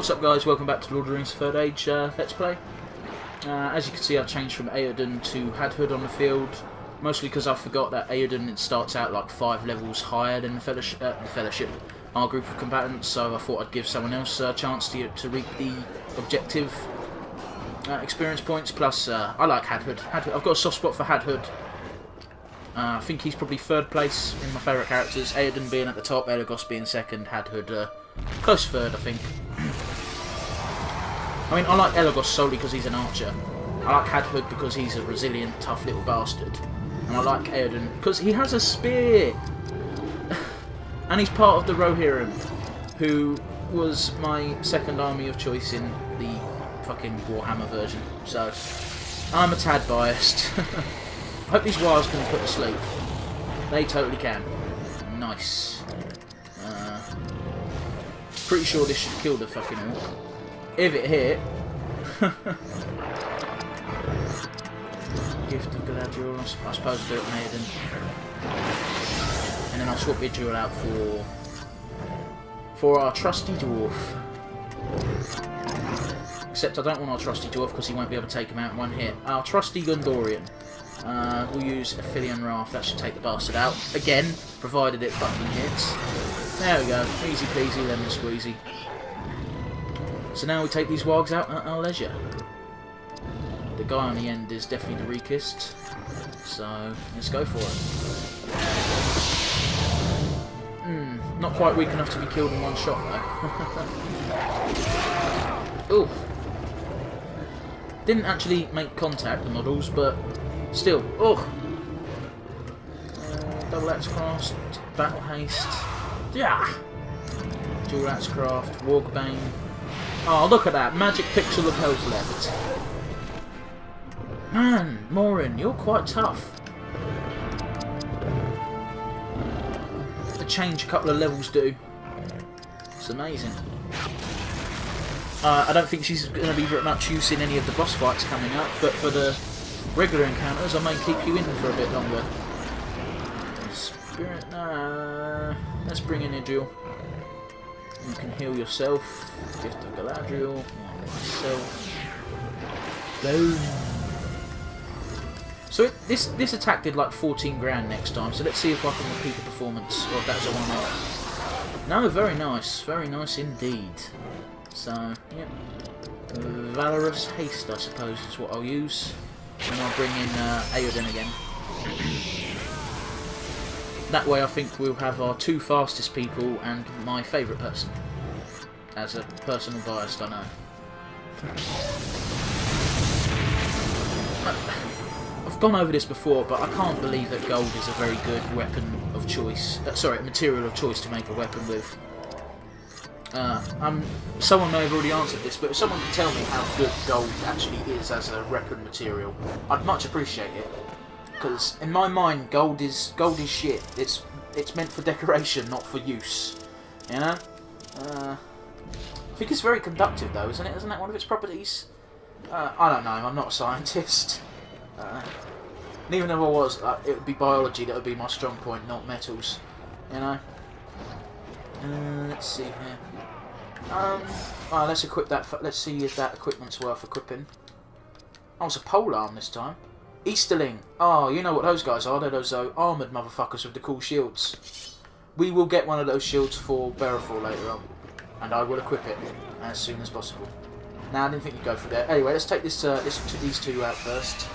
What's up guys, welcome back to Lord of the Rings Third Age Let's Play. As you can see, I've changed from Eowyn to Hadhood on the field, mostly because I forgot that Eowyn starts out like 5 levels higher than the Fellowship, our group of combatants, so I thought I'd give someone else a chance to reap the objective experience points. Plus, I like Hadhood. I've got a soft spot for Hadhood. I think he's probably 3rd place in my favourite characters, Eowyn being at the top, Elagos being 2nd, Hadhood close 3rd, I think. I mean, I like Elagos solely because he's an archer. I like Hadhood because he's a resilient, tough little bastard. And I like Eowyn because he has a spear! And he's part of the Rohirrim, who was my 2nd army of choice in the fucking Warhammer version. So, I'm a tad biased. I hope these wires can be put to sleep. They totally can. Nice. Pretty sure this should kill the fucking orc. If it hit. Gift of Galadriel, I suppose I'll do it Maiden. And then I'll swap Idril out for our trusty dwarf. Except I don't want our trusty dwarf because he won't be able to take him out in one hit. Our trusty Gondorian. We'll use Aphelion Wrath, that should take the bastard out. Again, provided it fucking hits. There we go, easy peasy lemon squeezy. So now we take these wargs out at our leisure. The guy on the end is definitely the weakest, so let's go for it. Not quite weak enough to be killed in one shot though. Ooh. Didn't actually make contact, the models, but still. Oh. Double Axecraft, Battle Haste. Yeah. Dual Axecraft, Wargbane. Oh, look at that. Magic pixel of health left. Man, Morin, you're quite tough. The change a couple of levels do. It's amazing. I don't think she's going to be very much use in any of the boss fights coming up, but for the regular encounters, I may keep you in for a bit longer. Spirit, let's bring in Idril. You can heal yourself. Gift of Galadriel. Myself. Boom. So this attack did like 14 grand next time. So let's see if I can repeat the performance, or if that's a one-off. No, very nice indeed. So yeah, Valorous Haste, I suppose, is what I'll use, and I'll bring in Eowyn again. That way I think we'll have our 2 fastest people and my favourite person. As a personal bias, I know. I've gone over this before, but I can't believe that gold is a very good weapon of choice. Material of choice to make a weapon with. Someone may have already answered this, but if someone can tell me how good gold actually is as a weapon material, I'd much appreciate it. Because in my mind, gold is shit. It's meant for decoration, not for use. You know? I think it's very conductive, though, isn't it? Isn't that one of its properties? I don't know. I'm not a scientist. And even if I was, it would be biology that would be my strong point, not metals. You know? Let's see here. Let's equip that. Let's see if that equipment's worth equipping. Oh, it's a polearm this time. Easterling. Oh, you know what those guys are. They're those armoured motherfuckers with the cool shields. We will get one of those shields for Bearfall later on. And I will equip it as soon as possible. Now, I didn't think you'd go for that. Anyway, let's take these 2 out first.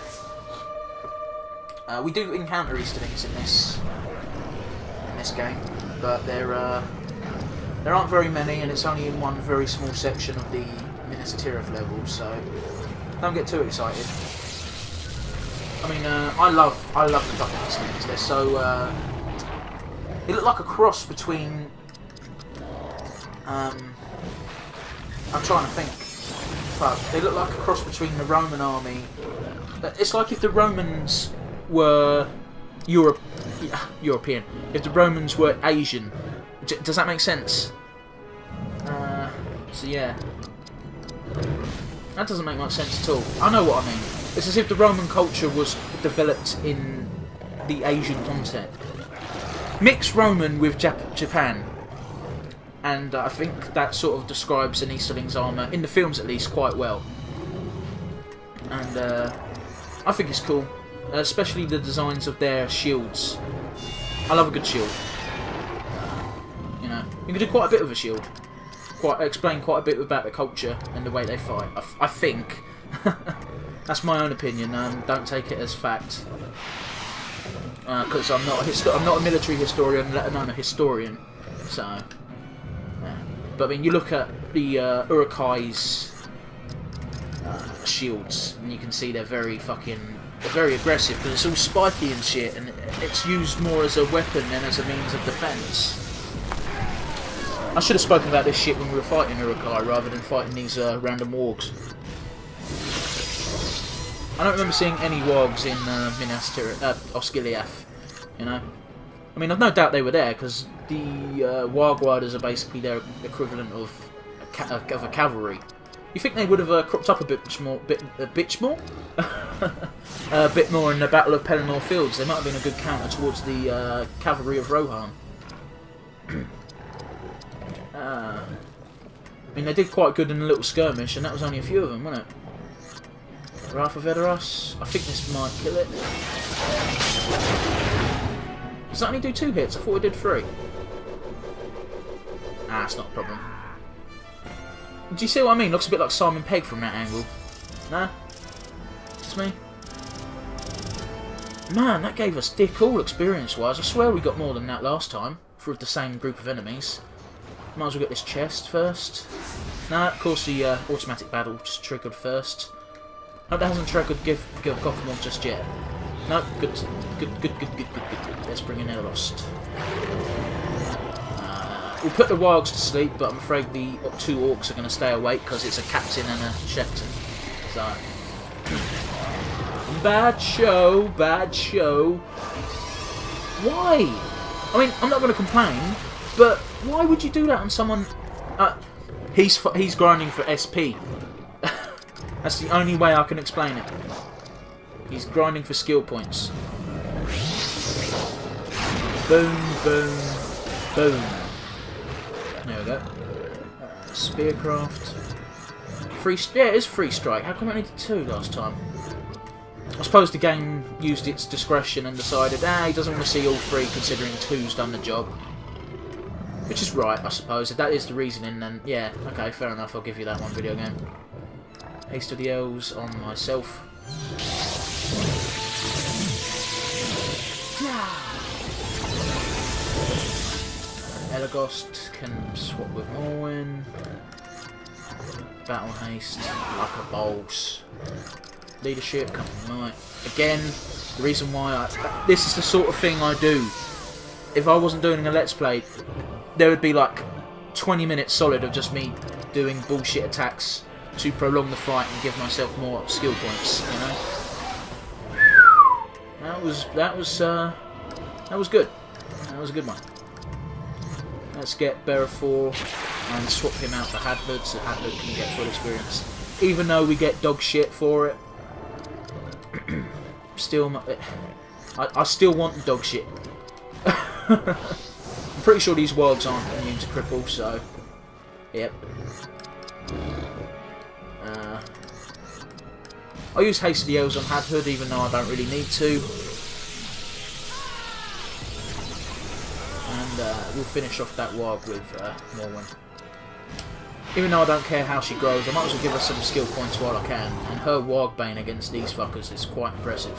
We do encounter Easterlings in this game, but there aren't very many, and it's only in one very small section of the Minas Tirith level, so don't get too excited. I mean, I love the fucking Easterlings. They're so they look like a cross between. I'm trying to think. But they look like a cross between the Roman army. It's like if the Romans were European. If the Romans were Asian. Does that make sense? So yeah. That doesn't make much sense at all. I know what I mean. It's as if the Roman culture was developed in the Asian context. Mix Roman with Japan. and I think that sort of describes an Easterling's armour, in the films at least, quite well. And I think it's cool, especially the designs of their shields. I love a good shield. You know, you can do quite a bit with a shield. Explain quite a bit about the culture and the way they fight. I think. That's my own opinion. Don't take it as fact, because I'm not a military historian, let alone a historian. So, yeah. But I mean, you look at the Urukai's shields, and you can see they're very aggressive, because it's all spiky and shit, and it's used more as a weapon than as a means of defence. I should have spoken about this shit when we were fighting Urukai rather than fighting these random wargs. I don't remember seeing any wargs in Osgiliath, you know. I mean, I've no doubt they were there, because the warg riders are basically their equivalent of a cavalry. You think they would have cropped up a bit more in the Battle of Pelennor Fields? They might have been a good counter towards the cavalry of Rohan. I mean, they did quite good in a little skirmish, and that was only a few of them, wasn't it? Wrath of Edoras. I think this might kill it. Does that only do 2 hits? I thought it did 3. Ah, it's not a problem. Do you see what I mean? Looks a bit like Simon Pegg from that angle. Nah? Just me? Man, that gave us dick all experience-wise. I swear we got more than that last time, through the same group of enemies. Might as well get this chest first. Nah, of course the automatic battle just triggered first. Hope that hasn't triggered Gothmog just yet. No, good. Let's bring in Elost. We'll put the wargs to sleep, but I'm afraid the 2 orcs are going to stay awake because it's a captain and a chieftain. So, bad show. Why? I mean, I'm not going to complain, but why would you do that on someone? He's grinding for SP. That's the only way I can explain it. He's grinding for skill points. Boom. There we go. Spearcraft. Yeah, it is free strike. How come I needed 2 last time? I suppose the game used its discretion and decided, he doesn't want to see all 3, considering 2's done the job. Which is right, I suppose. If that is the reasoning, then yeah, okay, fair enough. I'll give you that one, video game. Haste of the Elves on myself. Elagost can swap with Morwen. Battle haste, like a boss. Leadership, company might. Again, the reason why this is the sort of thing I do. If I wasn't doing a Let's Play, there would be like 20 minutes solid of just me doing bullshit attacks to prolong the fight and give myself more skill points, you know. That was good. That was a good one. Let's get Berefor and swap him out for Hadlard, so Hadlard can get full experience. Even though we get dog shit for it, still, I still want the dog shit. I'm pretty sure these wargs aren't immune to cripple, so yep. I'll use Haste of the Elves on Hadhood, even though I don't really need to. And we'll finish off that warg with Morwen. Even though I don't care how she grows, I might as well give her some skill points while I can. And her Wargbane against these fuckers is quite impressive.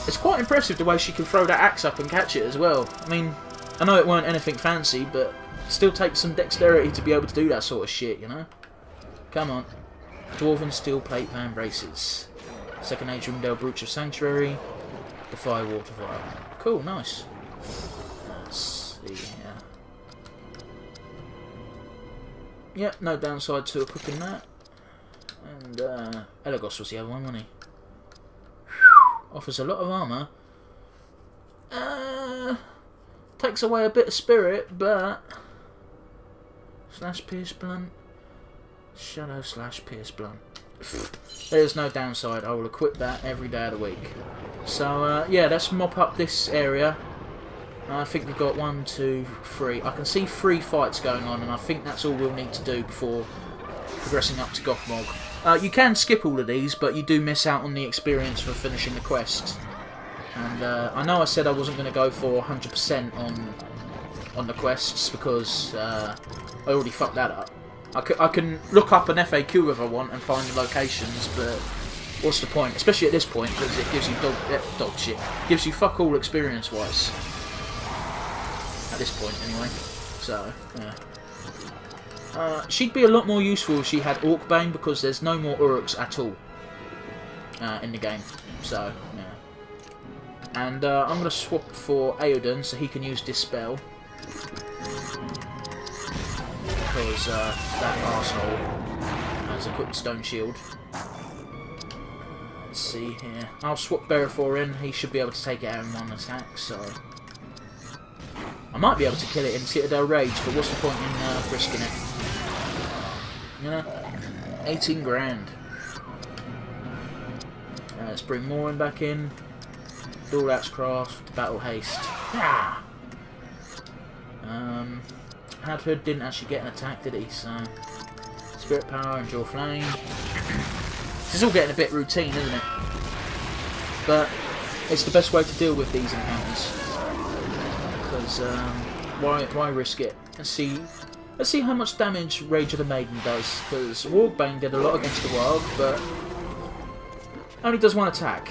It's quite impressive the way she can throw that axe up and catch it as well. I mean, I know it weren't anything fancy, but it still takes some dexterity to be able to do that sort of shit, you know? Come on. Dwarven Steel Plate Van Braces. Second Age Rundale Brooch of Sanctuary. Defy Water Fire. Cool, nice. Let's see here. Yep, no downside to equipping that. And Elagos was the other one, wasn't he? Offers a lot of armour. Takes away a bit of spirit, but slash pierce blunt. Shadow slash pierce blunt. There's no downside. I will equip that every day of the week. So yeah, let's mop up this area I think we've got 1, 2, 3. I can see 3 fights going on, and I think that's all we'll need to do before progressing up to Gothmog. You can skip all of these, but you do miss out on the experience for finishing the quest. And I know I said I wasn't going to go for 100% on the quests because I already fucked that up. I can look up an FAQ if I want and find the locations, but what's the point? Especially at this point, because it gives you dog shit. Gives you fuck all experience-wise. At this point, anyway. So, yeah. She'd be a lot more useful if she had Orcbane, because there's no more Uruks at all in the game. So, yeah. And I'm going to swap for Aeodon so he can use Dispel. Because that arsehole has equipped Stone Shield. Let's see here. I'll swap Berefor in. He should be able to take it out in 1 attack, so... I might be able to kill it in Citadel Rage, but what's the point in risking it? You know? 18 grand. Let's bring Morin back in. Dual-Axe Craft, Battle Haste. Ah! Hadhood didn't actually get an attack, did he? So, Spirit Power and Jaw Flame. This is all getting a bit routine, isn't it? But it's the best way to deal with these encounters. Because why risk it? Let's see how much damage Rage of the Maiden does. Because Wargbane did a lot against the Warg, but only does 1 attack.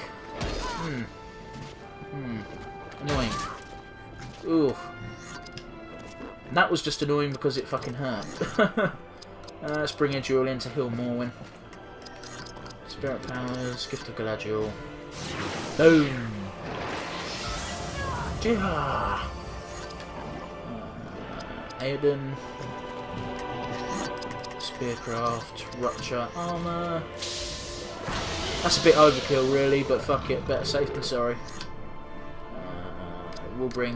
Annoying. Ooh. That was just annoying because it fucking hurt. Let's bring Eduril in to heal Morwen. Spirit Powers, Gift of Galadriel. Boom! Jihah! Aeodon. Spearcraft, Rupture, Armour. That's a bit overkill really, but fuck it, better safe than sorry. We'll bring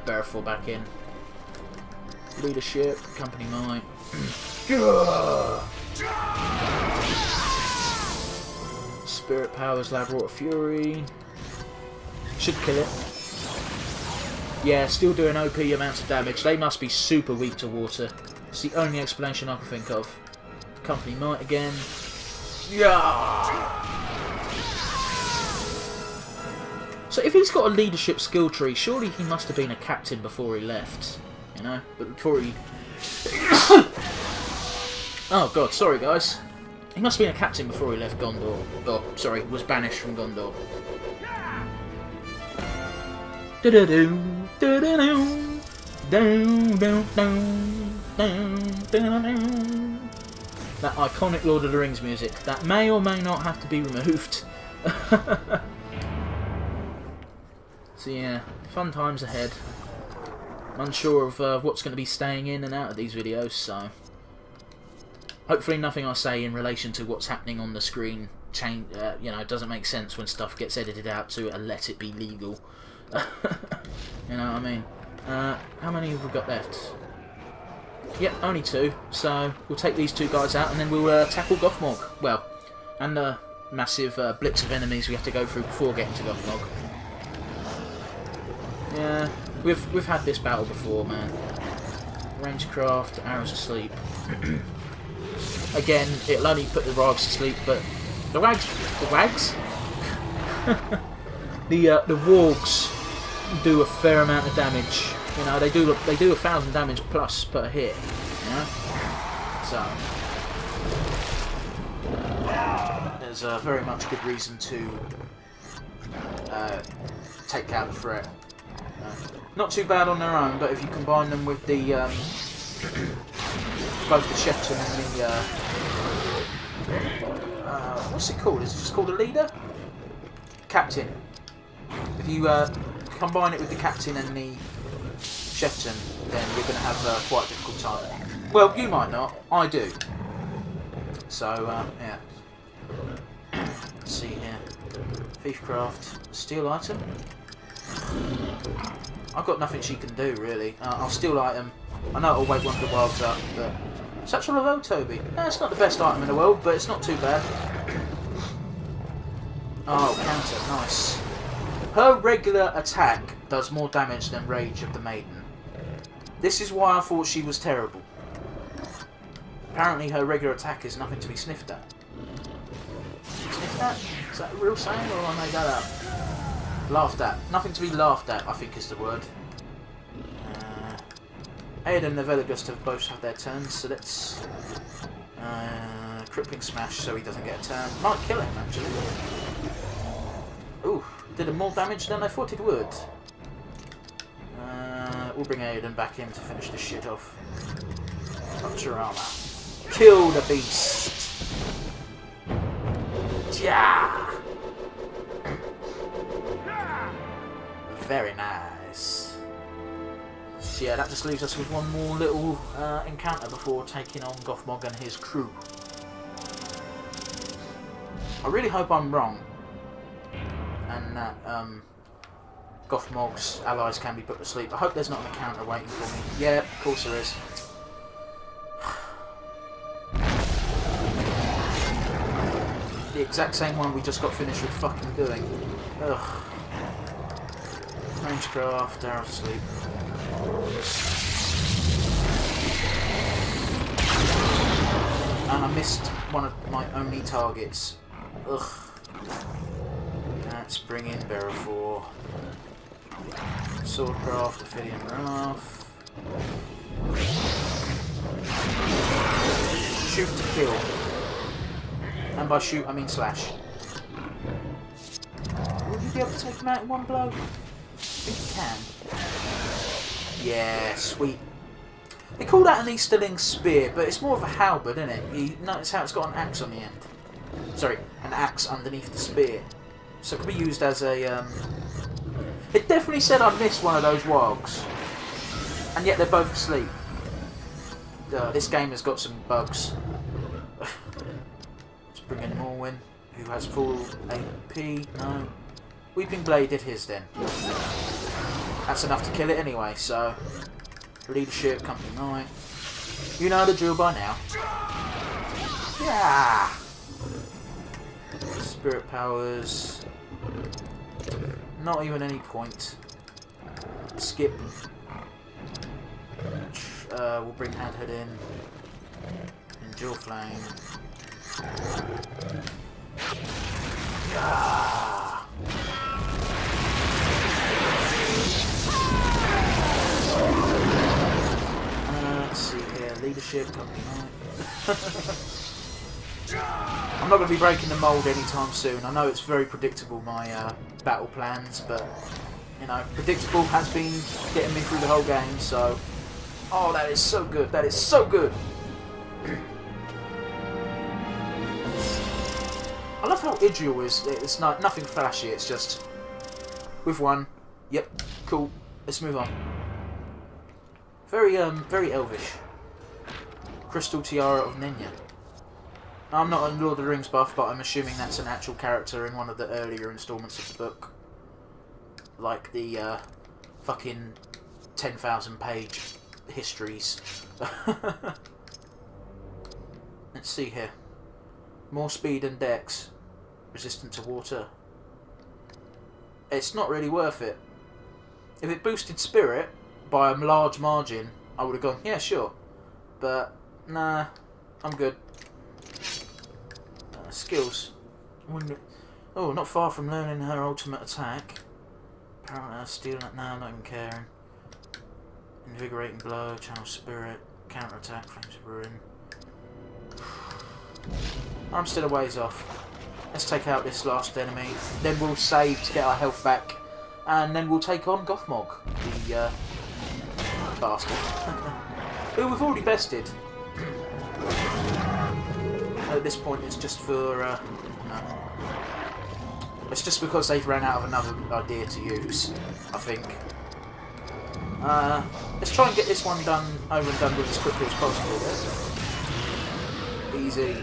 Berefor back in. Leadership, Company Might. Spirit Powers, Labrador Fury. Should kill it. Yeah, still doing OP amounts of damage. They must be super weak to water. It's the only explanation I can think of. Company Might again. Yeah. So if he's got a leadership skill tree, surely he must have been a captain before he left. You know? But before he... Oh god, sorry guys. He must have been a captain before he left Gondor. Oh, sorry, was banished from Gondor. That iconic Lord of the Rings music. That may or may not have to be removed. So yeah, fun times ahead. I'm unsure of what's going to be staying in and out of these videos, so... Hopefully nothing I say in relation to what's happening on the screen change. You know, it doesn't make sense when stuff gets edited out to let it be legal. You know what I mean? How many have we got left? Yep, only 2. So we'll take these 2 guys out and then we'll tackle Gothmog. Well, and the massive blitz of enemies we have to go through before getting to Gothmog. Yeah, we've had this battle before, man. Rangecraft, Arrows Asleep. Again, it'll only put the Rags to sleep, but the Wags, the Wargs do a fair amount of damage. You know, they do 1,000 damage plus per hit. You know, so there's a very much good reason to take out the threat. Not too bad on their own, but if you combine them with the both the Chieftain and the what's it called? Is it just called a leader? Captain. If you combine it with the Captain and the Chieftain, then you're going to have quite a difficult time. Well, you might not. I do. So yeah. Let's see here. Thiefcraft, steel item. I've got nothing she can do really. I'll steal item. I know it'll wake one of the wilds up, but Satchel of Otobi. It's not the best item in the world, but it's not too bad. Oh, counter, nice. Her regular attack does more damage than Rage of the Maiden. This is why I thought she was terrible. Apparently her regular attack is nothing to be sniffed at. Sniffed at? Is that a real saying or I made that up? Laughed at. Nothing to be laughed at, I think is the word. Aedan and Velagus have both had their turns, so let's... crippling smash so he doesn't get a turn. Might kill him, actually. Ooh, did more damage than I thought it would. We'll bring Aedan back in to finish this shit off. Up your armor. Kill the beast! Yeah! Very nice. So yeah, that just leaves us with one more little encounter before taking on Gothmog and his crew. I really hope I'm wrong and that Gothmog's allies can be put to sleep. I hope there's not an encounter waiting for me. Yeah, of course there is. The exact same one we just got finished with fucking doing. Ugh. Rangecraft, arrows asleep. And I missed one of my only targets. Ugh. Let's bring in Berefor. Swordcraft, Ophidian Wrath. Shoot to kill. And by shoot I mean slash. Will you be able to take him out in one blow? I think you can. Yeah, sweet. They call that an Easterling spear, but it's more of a halberd, isn't it? You notice how it's got an axe on the end. Sorry, an axe underneath the spear. So it could be used as a... It definitely said I missed one of those wogs. And yet they're both asleep. This game has got some bugs. Let's bring in Morwyn, who has full AP. No. Weeping Blade did his then. That's enough to kill it anyway, so... Leadership, Company Knight. You know the drill by now. Yeah! Spirit powers. Not even any point. Skip. We'll bring Handhead in. Endure Flame. Yeah! Let's see here. Leadership, Company Knight. I'm not going to be breaking the mould anytime soon. I know it's very predictable, my battle plans, but, you know, predictable has been getting me through the whole game, so... Oh, that is so good. That is so good. I love how Idriel is. It's not nothing flashy. It's just with one. Yep, cool. Let's move on. Very elvish. Crystal Tiara of Nenya. I'm not a Lord of the Rings buff, but I'm assuming that's an actual character in one of the earlier installments of the book, like the fucking 10,000 page histories. Let's see here. More speed and dex. Resistant to water. It's not really worth it. If it boosted spirit by a large margin, I would have gone, yeah, sure. But, nah, I'm good. Skills. Oh, not far from learning her ultimate attack. Apparently, stealing it now, not even caring. Invigorating blow, channel spirit, counter attack, flames of ruin. I'm still a ways off. Let's take out this last enemy. Then we'll save to get our health back, and then we'll take on Gothmog, the bastard, who we've already bested. At this point, it's just for no. It's just because they've ran out of another idea to use, I think. Let's try and get this one done over and done with as quickly as possible. Easy.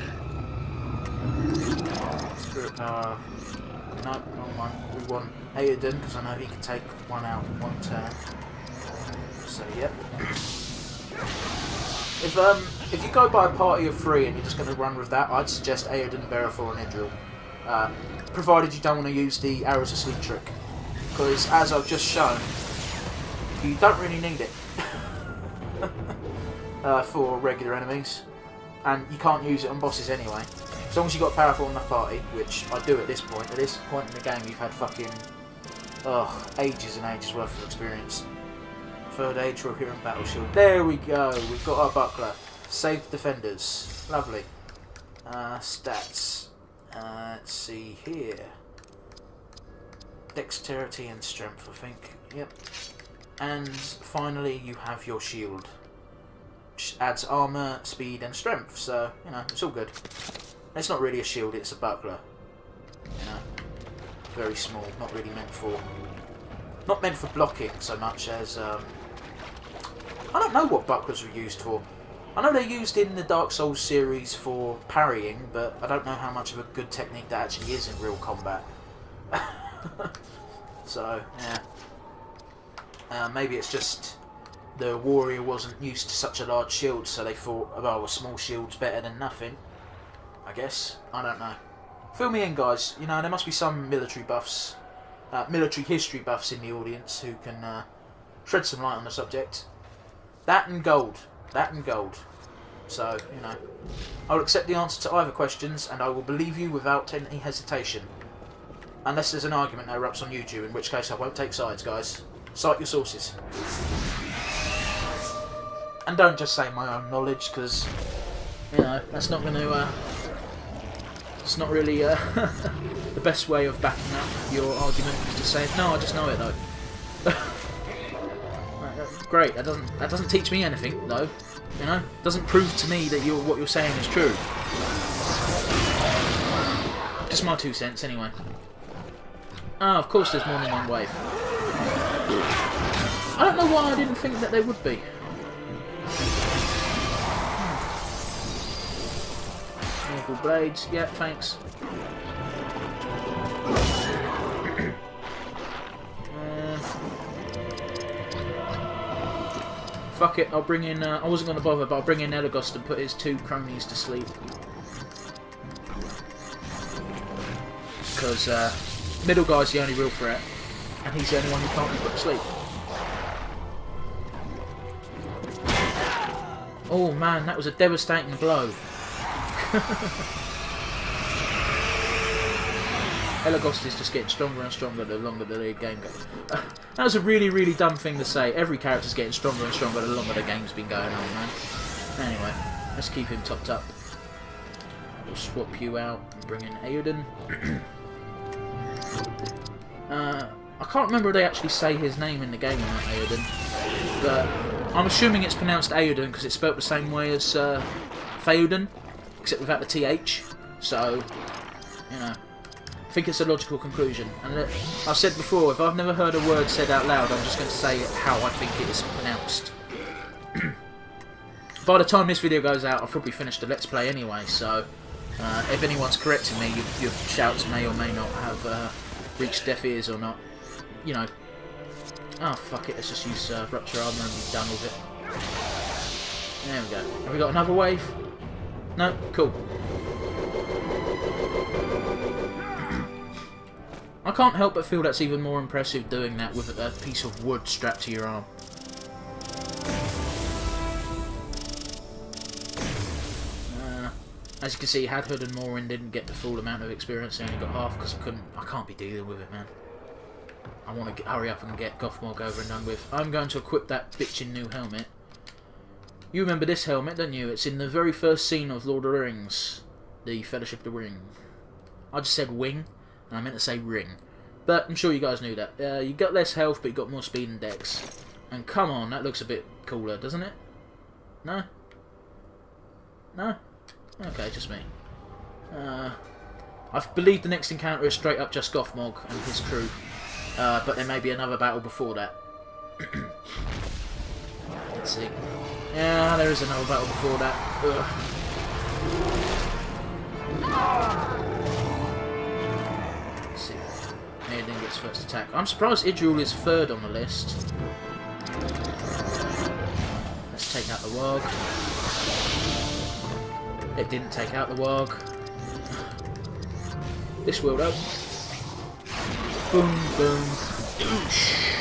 Spirit power. No, wrong one. We want Aedan because I know he can take one out in one turn. So yep. If you go by a party of 3 and you're just going to run with that, I'd suggest Aedan, Berefor and Idriel. Provided you don't want to use the arrows of sleep trick. because as I've just shown, you don't really need it for regular enemies, and you can't use it on bosses anyway. As long as you've got a powerful enough party, which I do at this point. At this point in the game, you've had fucking ages and ages worth of experience. Third age Rohirrim battle shield. There we go. We've got our buckler. Save defenders. Lovely. Stats. Let's see here. Dexterity and strength, I think. Yep. And finally, you have your shield, which adds armor, speed, and strength. So you know it's all good. It's not really a shield; it's a buckler. You know, very small. Not really meant for. Not meant for blocking so much as. I don't know what bucklers were used for. I know they're used in the Dark Souls series for parrying, but I don't know how much of a good technique that actually is in real combat. So, yeah. Maybe it's just the warrior wasn't used to such a large shield, so they thought, oh, a small shield's better than nothing. I guess. I don't know. Fill me in, guys. You know, there must be some military buffs, military history buffs in the audience who can shed some light on the subject. That and gold. That and gold. So, you know, I'll accept the answer to either questions, and I will believe you without any hesitation. Unless there's an argument that erupts on YouTube, in which case I won't take sides, guys. Cite your sources. And don't just say my own knowledge, because, you know, that's not going to, it's not really the best way of backing up your argument, is to say, no, I just know it, though. Great, that doesn't teach me anything, though. You know, doesn't prove to me that what you're saying is true. Just my 2 cents, anyway. Ah, of course there's more than one wave. I don't know why I didn't think that there would be. Miracle blades, yeah, thanks. Fuck it, I'll bring in, I wasn't going to bother, but I'll bring in Elagos and put his 2 cronies to sleep. Because, middle guy's the only real threat, and he's the only one who can't be put to sleep. Oh man, that was a devastating blow. Elagos is just getting stronger and stronger the longer the game goes. That was a really, really dumb thing to say. Every character's getting stronger and stronger the longer the game's been going on, man. Anyway, let's keep him topped up. We'll swap you out and bring in Aoden. I can't remember if they actually say his name in the game or not, Aoden. But I'm assuming it's pronounced Aoden because it's spelt the same way as Theoden, except without the TH. So, you know. I think it's a logical conclusion. And I've said before, if I've never heard a word said out loud, I'm just going to say how I think it is pronounced. By the time this video goes out, I've probably finished the Let's Play anyway, so if anyone's correcting me, your shouts may or may not have reached deaf ears or not. You know. Oh, fuck it, let's just use Rupture Armour and be done with it. There we go. Have we got another wave? No? Cool. I can't help but feel that's even more impressive doing that with a piece of wood strapped to your arm. As you can see, Hadhood and Morin didn't get the full amount of experience, they only got half because I can't be dealing with it, man. I want to hurry up and get Gothmog over and done with. I'm going to equip that bitchin' new helmet. You remember this helmet, don't you? It's in the very first scene of Lord of the Rings, the Fellowship of the Ring. I just said wing, and I meant to say ring. But I'm sure you guys knew that. You got less health, but you got more speed and dex. And come on, that looks a bit cooler, doesn't it? No? No? Okay, just me. I believe the next encounter is straight up just Gothmog and his crew. But there may be another battle before that. Let's see. Yeah, there is another battle before that. Let's see. Aoden gets first attack. I'm surprised Idril is third on the list. Let's take out the Warg. It didn't take out the Warg. This will though. Boom, boom. Boosh!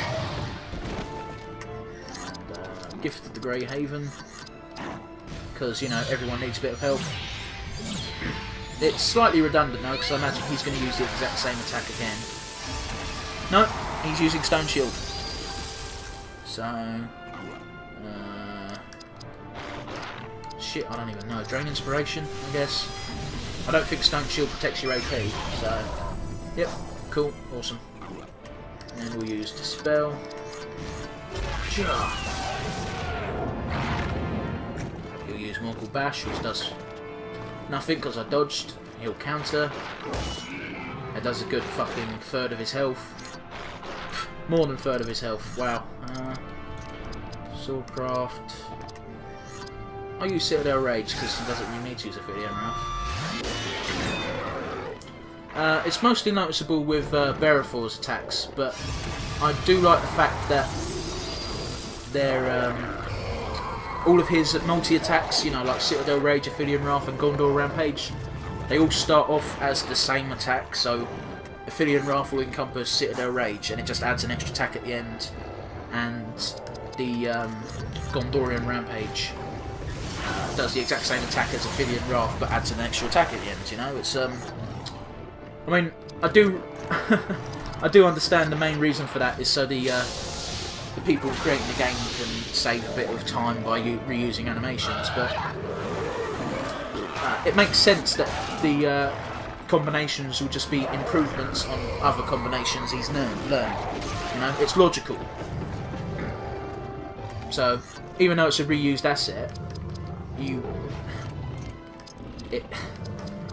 And, gifted the Grey Haven. Because, you know, everyone needs a bit of help. It's slightly redundant now, because I imagine he's going to use the exact same attack again. No, he's using Stone Shield. So... shit, I don't even know. Drain Inspiration, I guess. I don't think Stone Shield protects your AP, so... Yep, cool, awesome. And we'll use Dispel. He'll use Morgul Bash, which does nothing because I dodged. He'll counter. It does a good fucking third of his health. More than third of his health, wow. Swordcraft. I'll use Citadel Rage because he doesn't really need to use Ophidian Wrath. It's mostly noticeable with Berefor's attacks, but I do like the fact that they're all of his multi-attacks, you know, like Citadel Rage, Ophidian Wrath and Gondor Rampage, they all start off as the same attack, so Ophidian Wrath will encompass Citadel Rage and it just adds an extra attack at the end, and the Gondorian Rampage does the exact same attack as Ophidian Wrath but adds an extra attack at the end, you know. It's I mean, I do I do understand the main reason for that is so the people creating the game can save a bit of time by reusing animations, but it makes sense that the combinations will just be improvements on other combinations he's learned. You know, it's logical. So, even though it's a reused asset,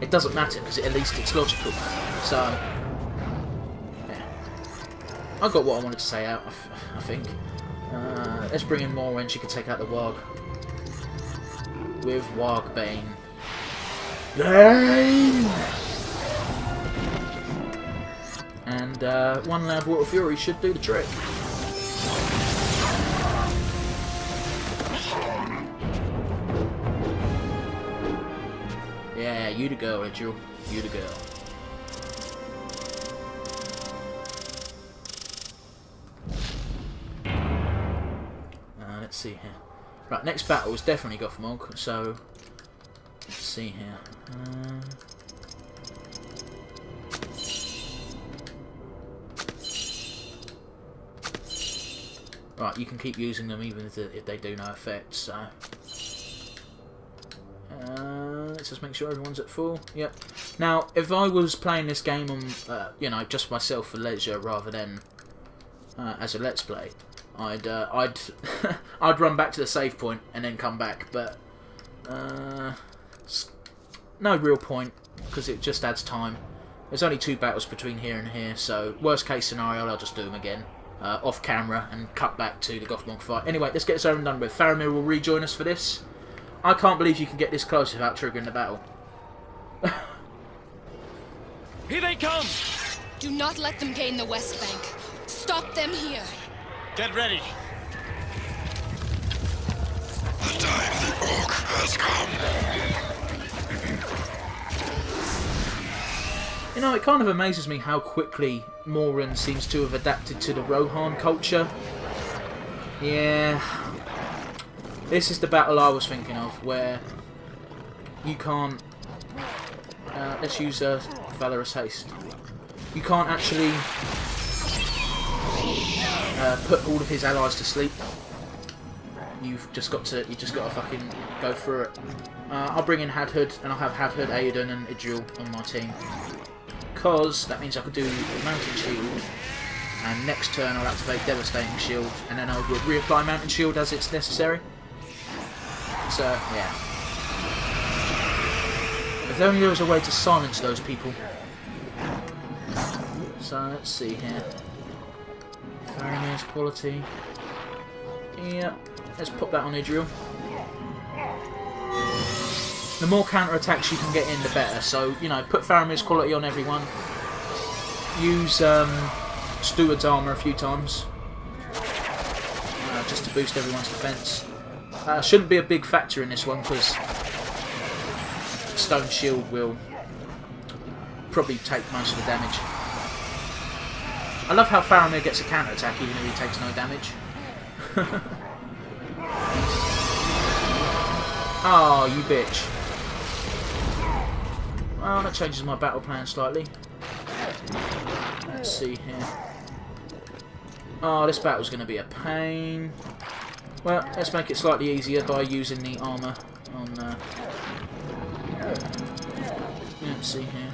it doesn't matter because at least it's logical. So, yeah, I got what I wanted to say out. I think. Let's bring in more when she can take out the Warg with Wargbane. Bane! And one Loud Water Fury should do the trick. Yeah, you the girl, Edgel. You the girl. Let's see here. Right, next battle is definitely Gothmog, so let's see here. Right, you can keep using them even if they do no effect, so... let's just make sure everyone's at full. Yep. Now, if I was playing this game on, you know, just myself for leisure rather than as a Let's Play, I'd I'd run back to the save point and then come back, but no real point because it just adds time. There's only 2 battles between here and here, so worst case scenario, I'll just do them again off camera and cut back to the Gothmog fight. Anyway, let's get this over and done with. Faramir will rejoin us for this. I can't believe you can get this close without triggering the battle. Here they come! Do not let them gain the West Bank. Stop them here. Get ready. The time of the Orc has come. You know, it kind of amazes me how quickly Moran seems to have adapted to the Rohan culture. Yeah. This is the battle I was thinking of, where you can't... let's use Valorous Haste. You can't actually put all of his allies to sleep. You've just got to fucking go through it. I'll bring in Hadhood, and I'll have Hadhood, Aedan, and Idril on my team, because that means I could do Mountain Shield, and next turn I'll activate Devastating Shield, and then I'll reapply Mountain Shield as it's necessary. So yeah. If only there was a way to silence those people. So let's see here. Faramir's quality. Yep. Let's pop that on Idril. The more counter-attacks you can get in, the better. So, you know, put Faramir's quality on everyone. Use Steward's armour a few times. Just to boost everyone's defence. Shouldn't be a big factor in this one, because Stone Shield will probably take most of the damage. I love how Faramir gets a counter attack even if he takes no damage. Oh, you bitch. Well, that changes my battle plan slightly. Let's see here. Oh, this battle's going to be a pain. Well, let's make it slightly easier by using the armour on... let's see here.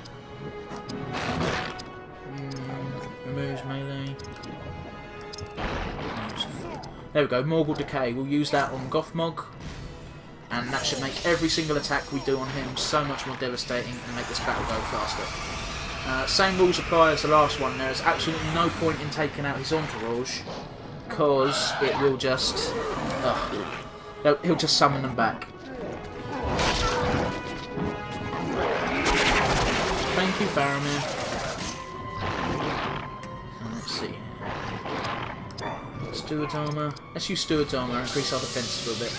Removes melee. There we go, Morgul Decay. We'll use that on Gothmog. And that should make every single attack we do on him so much more devastating and make this battle go faster. Same rules apply as the last one. There is absolutely no point in taking out his entourage, because it will just... he'll just summon them back. Thank you, Faramir. Let's see. Steward's armour. Let's use Steward's armour and increase our defence a little bit.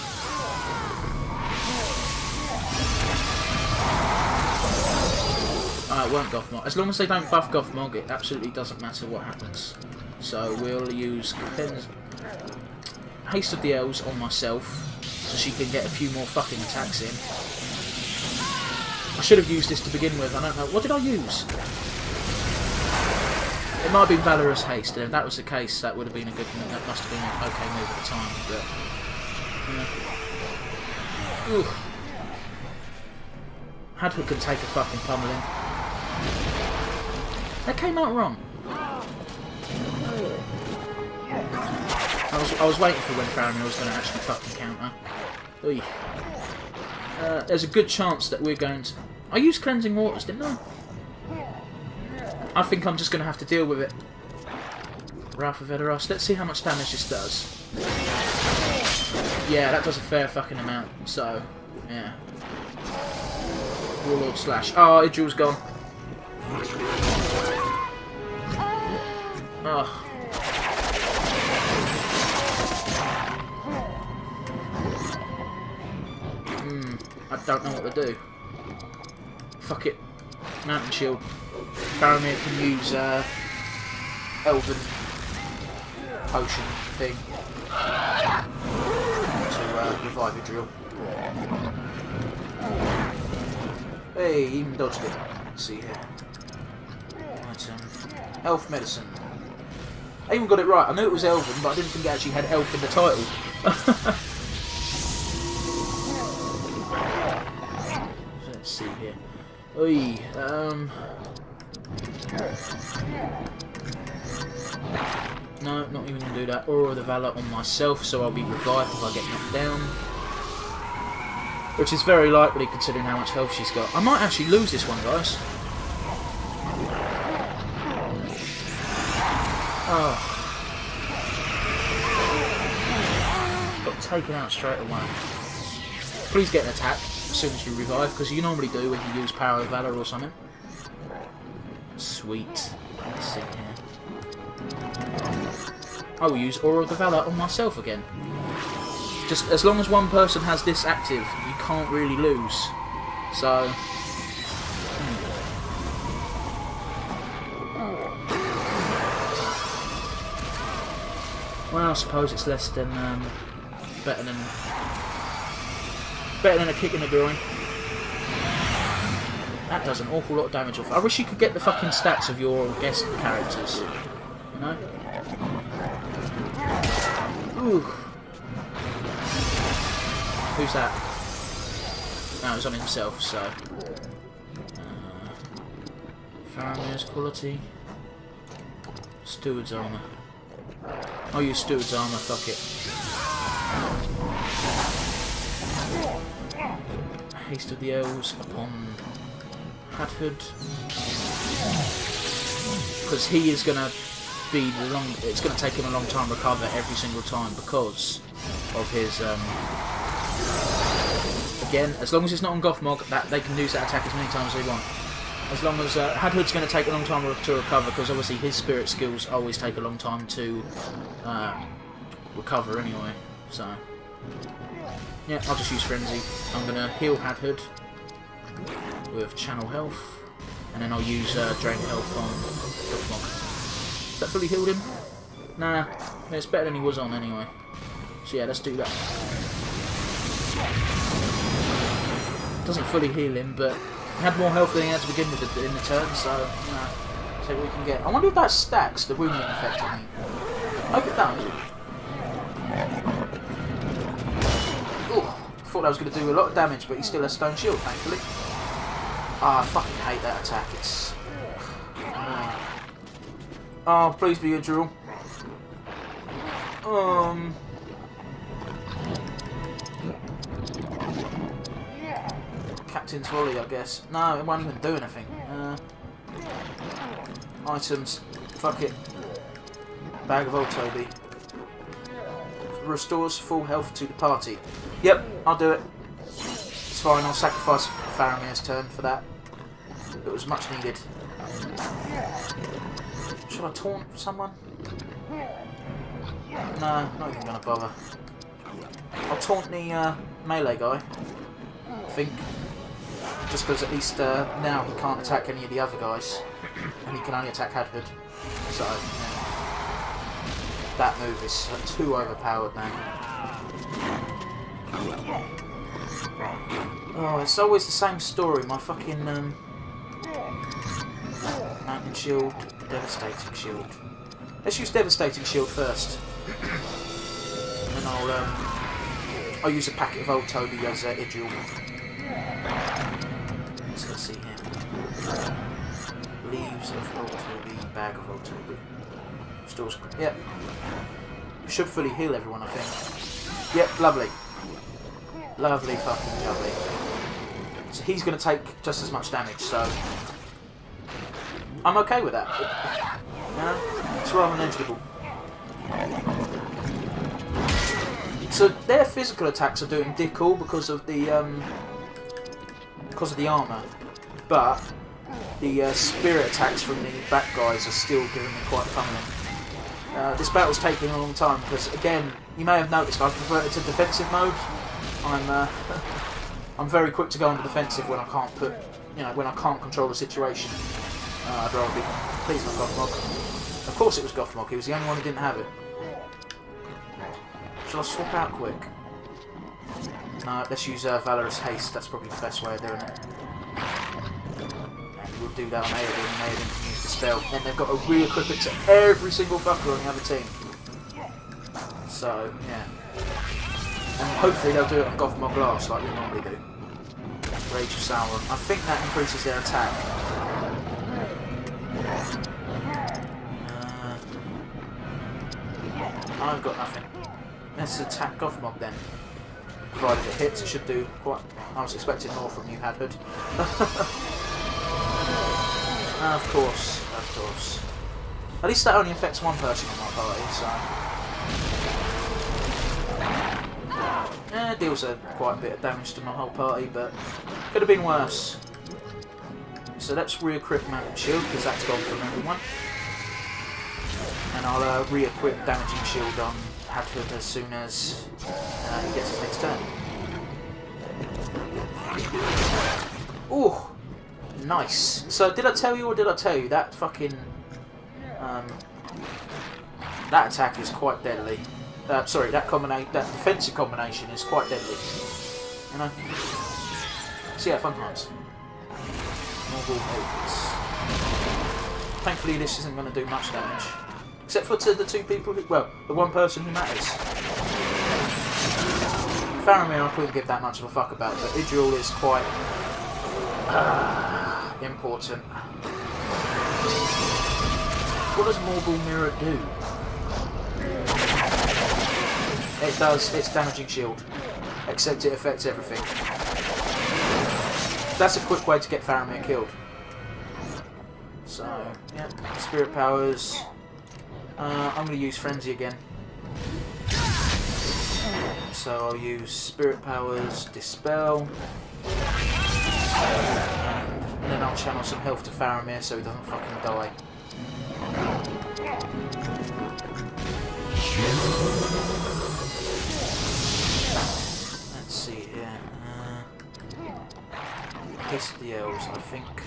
It won't Gothmog. As long as they don't buff Gothmog, it absolutely doesn't matter what happens. So we'll use Haste of the Elves on myself, so she can get a few more fucking attacks in. I should have used this to begin with. I don't know. What did I use? It might have been Valorous Haste, and if that was the case, that would have been a good. That must have been an okay move at the time. But yeah. Hadhood can take a fucking pummeling. That came out wrong. I was waiting for when Faramir was going to actually fucking counter. There's a good chance that we're going to... I used Cleansing Waters, didn't I? I think I'm just going to have to deal with it. Wrath of Edoras. Let's see how much damage this does. Yeah, that does a fair fucking amount. So, yeah. Warlord Slash. Oh, Idril's gone. Oh. I don't know what to do. Fuck it. Mountain Shield. Faramir can use Elven Potion thing to revive Idril. Hey, even dodged it. Let's see here. Item. Elf Medicine. I even got it right. I knew it was Elven, but I didn't think it actually had Elf in the title. Let's see here. Oi, no, not even going to do that. Aura of the Valor on myself, so I'll be revived if I get knocked down. Which is very likely, considering how much health she's got. I might actually lose this one, guys. Oh. Got taken out straight away. Please get an attack as soon as you revive, because you normally do when you use Power of Valor or something. Sweet. Let's see here. I will use Aura of the Valor on myself again. Just as long as one person has this active, you can't really lose. So... Well, I suppose it's less than better than a kick in the groin. That does an awful lot of damage off. I wish you could get the fucking stats of your guest characters. You know? Ooh. Who's that? No, it was on himself. So. Faramir's quality. Steward's armor. I'll use Steward's armour, fuck it. Haste of the Elves upon Hadhood. Because he is going to be it's going to take him a long time to recover every single time because of his... Again, as long as it's not on Gothmog, that they can use that attack as many times as they want. As long as Hadhood's going to take a long time to recover, because obviously his spirit skills always take a long time to recover anyway. So, yeah, I'll just use Frenzy. I'm going to heal Hadhood with Channel Health, and then I'll use Drain Health on Gothmog. Has that fully healed him? Nah, it's better than he was on anyway. So yeah, let's do that. Doesn't fully heal him, but he had more health than he had to begin with in the turn, so see what we can get. I wonder if that stacks the wounding effect on me. I hope it does. Ooh, I thought that was going to do a lot of damage, but he still has stone shield, thankfully. Ah, I fucking hate that attack. It's annoying. Oh, please be a drill. Captain's volley, I guess. No, it won't even do anything. Items. Fuck it. Bag of old Toby. Restores full health to the party. Yep, I'll do it. It's fine, I'll sacrifice Faramir's turn for that. It was much needed. Should I taunt someone? No, not even gonna bother. I'll taunt the melee guy, I think. Just because at least now he can't attack any of the other guys. And he can only attack Hadhood. So, yeah. That move is too overpowered now. Oh, it's always the same story. My fucking Mountain Shield, Devastating Shield. Let's use Devastating Shield first. And I'll use a packet of old Toby as Idril. So let's see here. Leaves of old Toby, bag of old Toby. Stores. Yep. Should fully heal everyone, I think. Yep, lovely. Lovely fucking jubbly. So he's going to take just as much damage, so I'm okay with that. Yeah, it's rather negligible. So their physical attacks are doing dick all because of the armour, but the spirit attacks from the back guys are still giving me quite pummeling. This battle's taking a long time because, again, you may have noticed I've converted to defensive mode. I'm very quick to go on the defensive when I can't when I can't control the situation. I'd rather be, please not Gothmog. Of course it was Gothmog. He was the only one who didn't have it. Shall I swap out quick? No, let's use Valorous Haste. That's probably the best way of doing it. And we'll do that on Aerodin, and Aerodin can use the spell. Then they've got to re-equip it to every single fucker on the other team. So, yeah. And hopefully they'll do it on Gothmog Glass like they normally do. Rage of Sauron. I think that increases their attack. I've got nothing. Let's attack Gothmog then. Provided it hits, it should do quite... I was expecting more from you, Hadhood. Of course, of course. At least that only affects one person in my party, so... it deals quite a bit of damage to my whole party, but could have been worse. So let's re-equip Mountain Shield, because that's gone from everyone. And I'll re-equip Damaging Shield on Hadhood as soon as he gets his next turn. Ooh, nice. So did I tell you or did I tell you that fucking that attack is quite deadly. Sorry, that defensive combination is quite deadly. You know. So yeah, fun times. Normal hopes. Thankfully, this isn't going to do much damage. Except for to the two people who, well, the one person who matters. Faramir I couldn't give that much of a fuck about, but Idril is quite important. What does Morgul Mirror do? It does, it's Damaging Shield. Except it affects everything. That's a quick way to get Faramir killed. So, yeah, Spirit Powers. I'm going to use Frenzy again. So I'll use Spirit Powers, Dispel, and then I'll channel some health to Faramir so he doesn't fucking die. Let's see here. Haste the Elves, I think.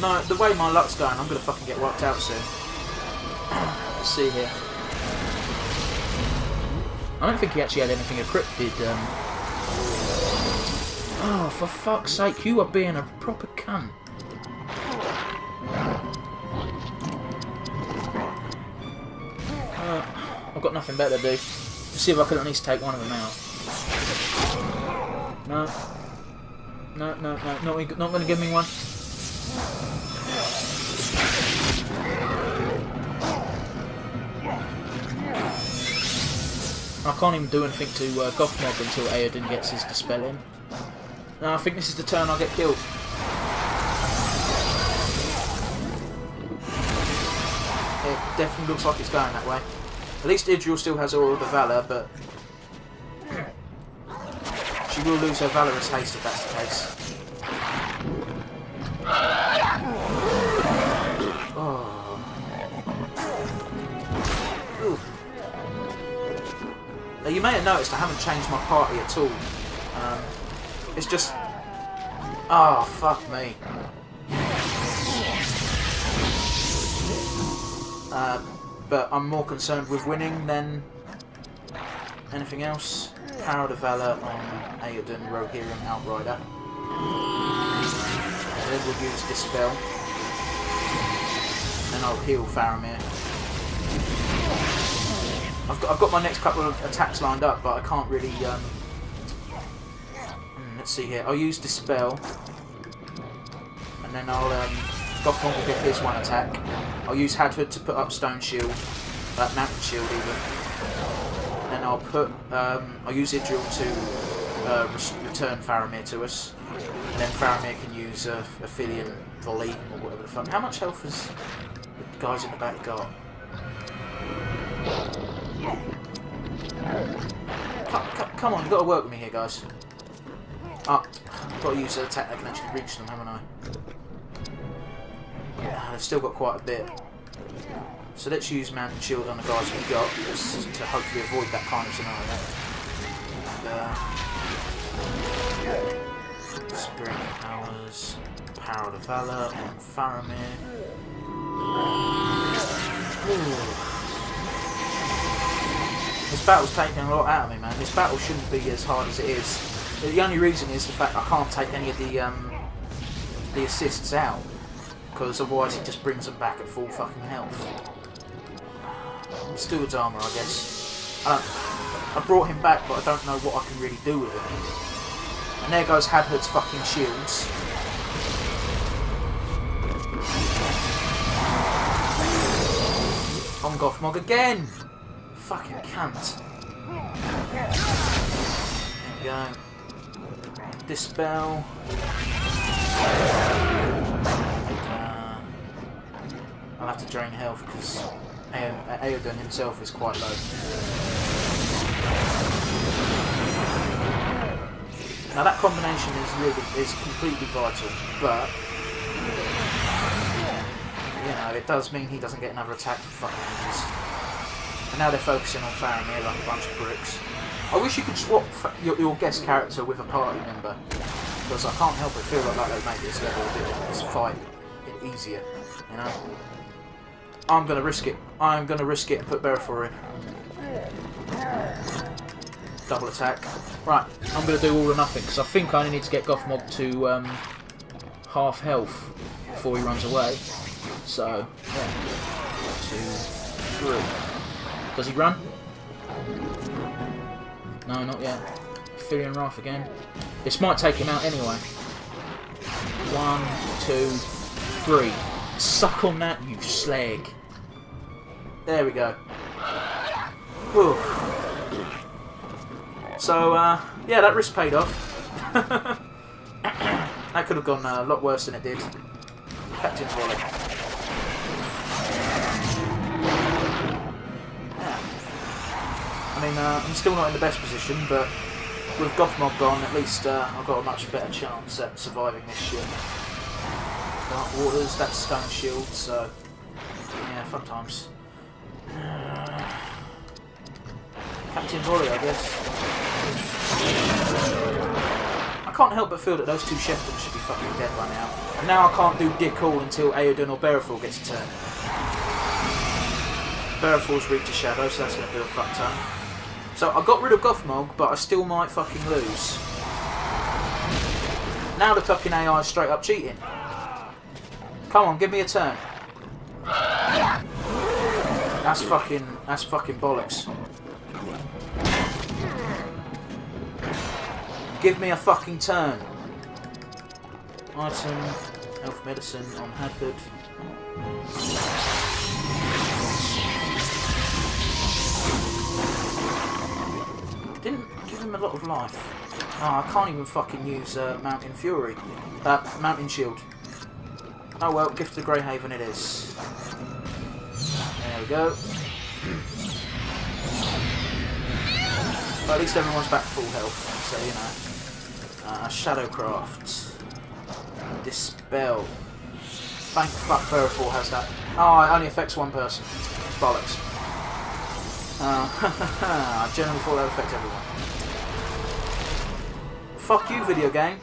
No, the way my luck's going, I'm going to fucking get wiped out soon. Let's see here. I don't think he actually had anything encrypted. Oh, for fuck's sake, you are being a proper cunt. I've got nothing better to do. Let's see if I can at least take one of them out. No. No, not going to give me one. I can't even do anything to Gothmog until Aodin gets his dispel in. No, I think this is the turn I'll get killed. It definitely looks like it's going that way. At least Idril still has Aura of the Valor, but she will lose her Valorous Haste if that's the case. Oh. Now you may have noticed I haven't changed my party at all. It's just... Oh, fuck me. But I'm more concerned with winning than anything else. Power of the Valor on Aodin, Rohirrim, Outrider. Then we'll use Dispel. And I'll heal Faramir. I've got my next couple of attacks lined up, but I can't really... let's see here. I'll use Dispel. And then I'll... Gothmog will get his one attack. I'll use Hadhood to put up Stone Shield. Mountain Shield even. And then I'll put... I'll use Idril to return Faramir to us. And then Faramir can use Aphelion Volley or whatever the fuck. How much health has the guys in the back got? Come on, you've got to work with me here, guys. I've got to use an attack that can actually reach them, haven't I? They've still got quite a bit. So let's use Mountain Shield on the guys we got to hopefully avoid that kind of scenario. Spirit Powers, Power of the Valor on Faramir. This battle's taking a lot out of me, man. This battle shouldn't be as hard as it is. The only reason is the fact I can't take any of the assists out, because otherwise it just brings them back at full fucking health. Steward's armour, I guess. I brought him back, but I don't know what I can really do with him. And there goes Hadhood's fucking shields. On Gothmog again! Fucking cunt. There we go. Dispel. I'll have to drain health because Aodin himself is quite low. Now that combination is completely vital, but you know, it does mean he doesn't get another attack for fucking ages. And now they're focusing on Faramir like a bunch of bricks. I wish you could swap your guest character with a party member, because I can't help but feel like they make this level, this fight easier, you know? I'm going to risk it. I'm going to risk it and put Berefor in. Double attack. Right, I'm going to do all or nothing, because I think I only need to get Gothmog to half health before he runs away. So, yeah. 1, 2, 3. Does he run? No, not yet. Aphelion Wrath again. This might take him out anyway. 1, 2, 3. Suck on that, you slag. There we go. Whew. So, yeah, that risk paid off. That could have gone a lot worse than it did. Captain's Volley. I mean, I'm still not in the best position, but with Gothmog gone, at least I've got a much better chance at surviving this shit. Dark Waters, that's Stone Shield, so yeah, fun times. Captain Volley, I guess. I can't help but feel that those two Sheftons should be fucking dead by now. And now I can't do dick all until Aoden or Bearthal gets a turn. Bearthall's reach a shadow, so that's going to do a fuck ton. So I got rid of Gothmog, but I still might fucking lose. Now the fucking AI is straight up cheating. Come on, give me a turn. That's fucking bollocks. Give me a fucking turn. Item, health medicine on Hadford. Didn't give him a lot of life. Oh, I can't even fucking use Mountain Fury. Mountain Shield. Oh well, Gift of Greyhaven it is. There we go. But at least everyone's back full health, so you know. Shadowcraft. Dispel. Thank fuck Bearthal has that. Oh, it only affects one person. Bollocks. I generally thought that would affect everyone. Fuck you, video game.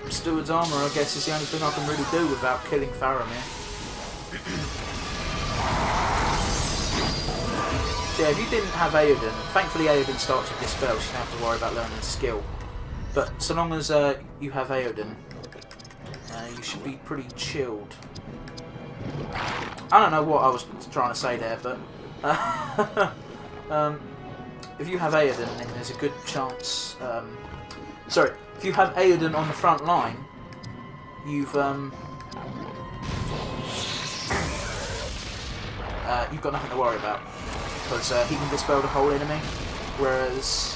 Steward's armour, I guess, is the only thing I can really do without killing Faramir. So yeah, if you didn't have Aoden, thankfully Aoden starts with Dispel, so you don't have to worry about learning the skill. But so long as you have Aoden, you should be pretty chilled. I don't know what I was trying to say there, but if you have Aoden, then there's a good chance. Sorry, if you have Aoden on the front line, you've got nothing to worry about, because he can dispel the whole enemy, whereas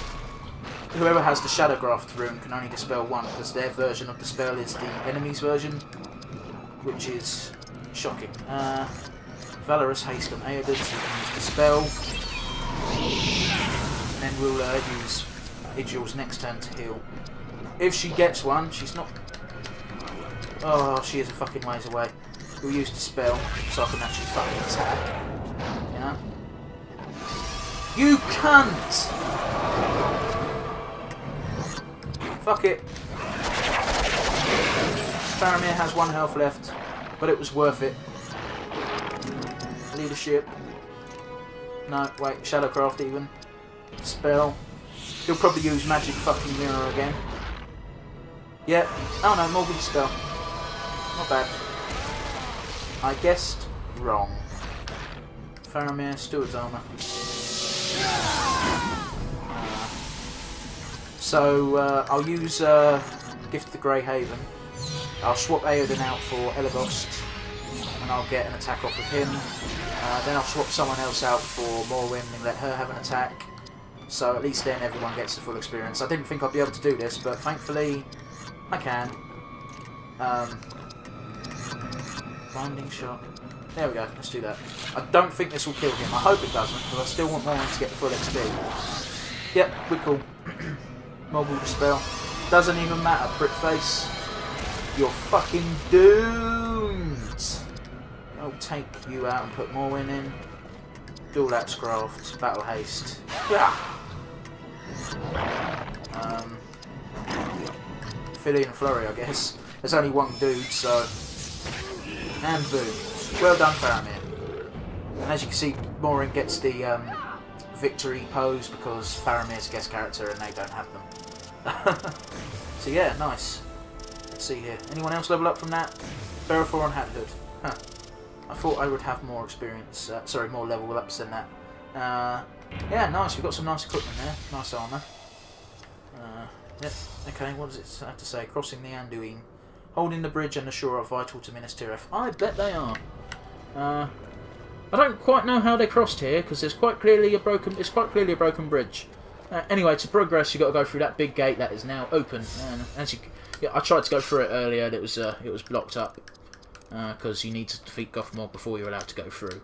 whoever has the Shadowcraft rune can only dispel one, because their version of dispel is the enemy's version, which is shocking. Valorous haste on Aoden, so you can use dispel, and then we'll use Idril's next turn to heal. If she gets one, she's not. Oh, she is a fucking ways away. We'll use dispel so I can actually fucking attack. You know? You cunt! Fuck it. Faramir has 1 health left, but it was worth it. Leadership. No, wait, Shadowcraft even. Spell. He'll probably use Magic fucking Mirror again. Yeah. Oh no, Morgan Spell. Not bad. I guessed wrong. Faramir, Steward's armour. So I'll use Gift of the Greyhaven. I'll swap Aoden out for Elegost, and I'll get an attack off of him. Then I'll swap someone else out for Morwen and let her have an attack. So at least then everyone gets the full experience. I didn't think I'd be able to do this, but thankfully I can. Blinding shot. There we go, let's do that. I don't think this will kill him. I hope it doesn't, because I still want Morwen to get the full XP. Yep, we're cool. Mobile Dispel. Doesn't even matter, prick face. You're fucking doomed! I'll take you out and put Morwen in. Dual Axe Craft, Battle Haste. Yeah! Philly and Flurry, I guess. There's only one dude, so. And boom. Well done, Faramir. And as you can see, Morwen gets the victory pose because Faramir's a guest character and they don't have them. So yeah, nice. Let's see here. Anyone else level up from that? Bearthal and Hadhood. Huh. I thought I would have more experience. Sorry, more level ups than that. Yeah, nice. We've got some nice equipment there. Nice armour. Yep. Okay, what does it have to say? Crossing the Anduin. Holding the bridge and the shore are vital to Minas Tirith. I bet they are. I don't quite know how they crossed here because there's quite clearly a broken. It's quite clearly a broken bridge. Anyway, to progress, you got to go through that big gate that is now open. And as you, yeah, I tried to go through it earlier, and it was blocked up because you need to defeat Gothmog before you're allowed to go through.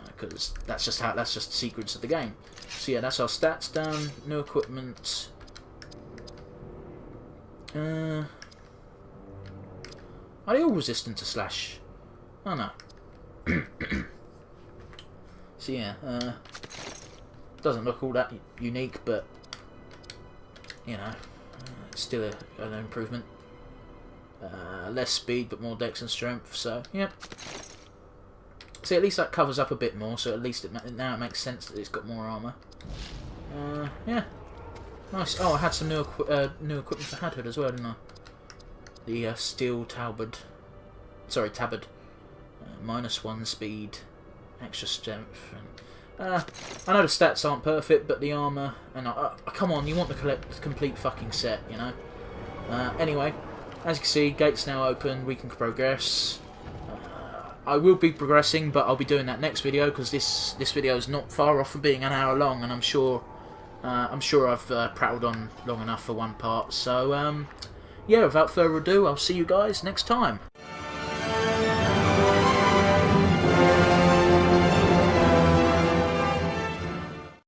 Because that's just the secrets of the game. So yeah, that's our stats down. New equipment. Are they all resistant to slash? Oh no. So yeah, doesn't look all that unique, but you know, it's still an improvement. Less speed, but more dex and strength. So yep. See, at least that covers up a bit more. So at least now it makes sense that it's got more armor. Yeah, nice. Oh, I had some new equipment for Hadhood as well, didn't I? The steel tabard. Sorry, tabard. -1 speed, extra strength. And, I know the stats aren't perfect, but the armor and come on, you want the complete fucking set, you know. Anyway, as you can see, gates now open. We can progress. I will be progressing, but I'll be doing that next video because this video is not far off from being an hour long, and I'm sure I've prattled on long enough for one part. So yeah, without further ado, I'll see you guys next time.